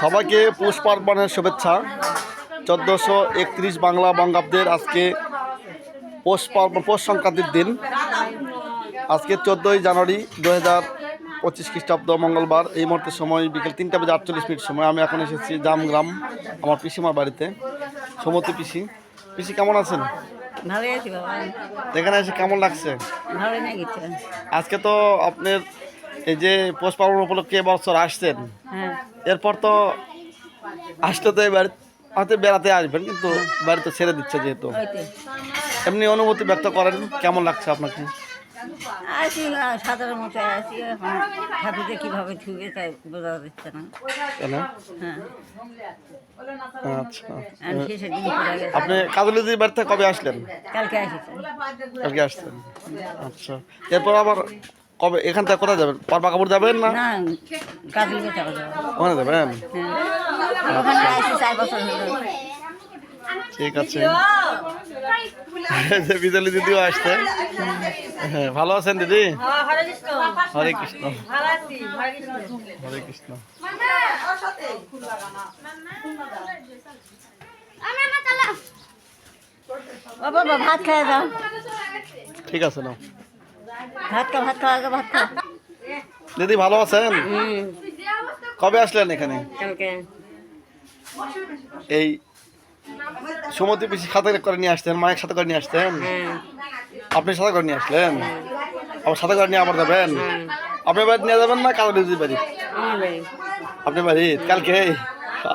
সবাইকে পৌষ পার্বণের শুভেচ্ছা। 1431 বাংলা বঙ্গাব্দের আজকে পৌষ সংক্রান্তির দিন। আজকে 14ই জানুয়ারি 2025 খ্রিস্টাব্দ মঙ্গলবার। এই মুহূর্তে সময় বিকেল 3টা বেজে 48 সময়। আমি এখন এসেছি জামগ্রাম আমার পিসিমার বাড়িতে, সমতি পিসি। পিসি কেমন আছেন? ভালোই আছি বাবা। এখানে এসে কেমন লাগছে? ভালোই লাগছে। আজকে তো আপনার এই যে পৌষ পার্বণ উপলক্ষে বছর আসছেন, হ্যাঁ, এরপর তো আসতে তো এবার হয়তো বেড়াতে আসবেন, কিন্তু বাড়ি তো ছেড়ে দিচ্ছে যেহেতু। হয়তো এমনি অনুভূতি ব্যক্ত করেন, কেমন লাগছে আপনাকে? আছি সাধারণ মতো আছি। এখন ঠাকুরকে কীভাবে ছুঁয়ে তাই বোঝা যাচ্ছে না। তাই না? হ্যাঁ, আচ্ছা, আর শেষের দিন পড়ে গেছে। আপনি কাজলিদির বাড়ি থেকে কবে আসলেন? কালকে আসেছে। কালকে আসছেন। আচ্ছা, এরপর আবার কবে এখান থেকে কোথায় যাবেন? পারবাকাপুর যাবেন না না, কাজলিকে চাপা যাবো। ওখানে যাবেন? হ্যাঁ, ওখানে আসি 4 বছর হলো। ঠিক আছে। যে বিজলি দিদিও আসছে। হ্যাঁ, ভালো আছেন দিদি? হরে কৃষ্ণ। হরে কৃষ্ণ। ও বাবা, ভাত খাওয়া যাও। ঠিক আছে না ভাত খাওয়া আগে ভাত খাও। দিদি ভালো আছেন? কবে আসলেন এখানে? কালকে এই সমুদ্র পিসি সাথে করে নিয়ে আসতেন, মায়ের সাথে করে নিয়ে আসতেন, হ্যাঁ, আপনি সাথে করে নিয়ে আসলেন, আবার সাথে করে নিয়ে আবার যাবেন। আপনি বাড়ি নিয়ে যাবেন না কালো দিদির বাড়ি? আমার বাড়ি। আপনি বাড়ি কালকে?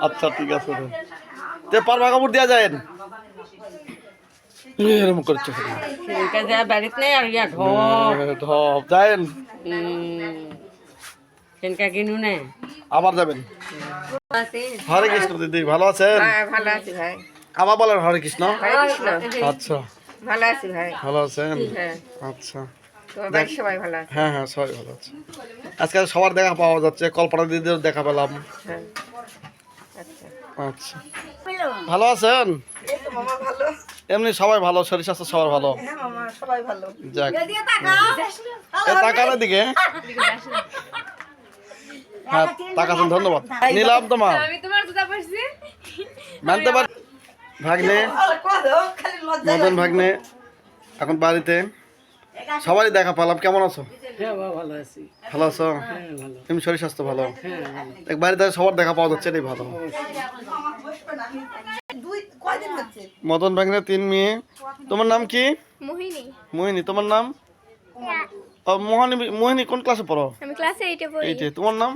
আচ্ছা, ঠিক আছে। তো পারবা কাপড় দেওয়া যায় এরকম করছে সেদিনকে যা বাড়িতে নেই আর ইয়া ঢপ যায়েন, সেদিনকে কিনু নে। আবার যাবেন। হরে কৃষ্ণ দিদি, ভালো আছেন? ভালো আছি ভাই। আবার বলেন হরে কৃষ্ণ। হরে কৃষ্ণ। আচ্ছা, ভালো আছি ভাই। ভালো আছেন? হ্যাঁ, আচ্ছা, তোমার বাড়ির সবাই ভালো আছে? হ্যাঁ হ্যাঁ, সবাই ভালো আছে। আজকে সবার দেখা পাওয়া যাচ্ছে, কল্পনা দিদির দেখা পেলাম। হ্যাঁ, আচ্ছা। আচ্ছা, ভালো আছেন? এমনি সবাই ভালো, শরীর স্বাস্থ্য সবার ভালো? যাক, তাকানোর দিকে। হ্যাঁ, তাকাছেন, ধন্যবাদ। নিলাম তোমার মানতে পার ভাগ্নে, মদন ভাগ্নে এখন বাড়িতে। সবাই দেখা পেলাম। কেমন আছো? ভালো আছি। ভালো আছো? এমনি শরীর স্বাস্থ্য ভালো? এক বাড়িতে সবার দেখা পাওয়া যাচ্ছে, এটাই ভালো। মদন ভাগ্নে 3 মেয়ে। তোমার নাম কি? মোহিনী। মোহিনী। তোমার নাম? মোহিনী কোন ক্লাসে পড়ো? আমি ক্লাস 8 এ পড়ি। 8 এ। তোমার নাম?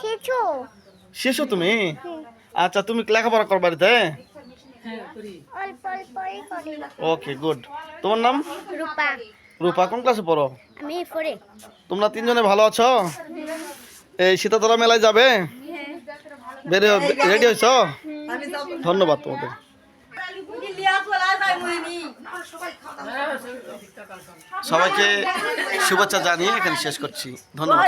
শিশু। শিশু তুমি? আচ্ছা, তুমি লেখাপড়া করো বাড়িতে? অল্প অল্পই করি। ওকে, গুড। তোমার নাম? রূপা। রূপা কোন ক্লাসে পড়ো? আমি 4 এ। তোমরা 3 জনে ভালো আছো? এই সীতাতলা মেলায় যাবে? রেডি হয়েছো? ধন্যবাদ তোমাদের। সবাইকে শুভেচ্ছা জানিয়ে এখানে শেষ করছি। ধন্যবাদ।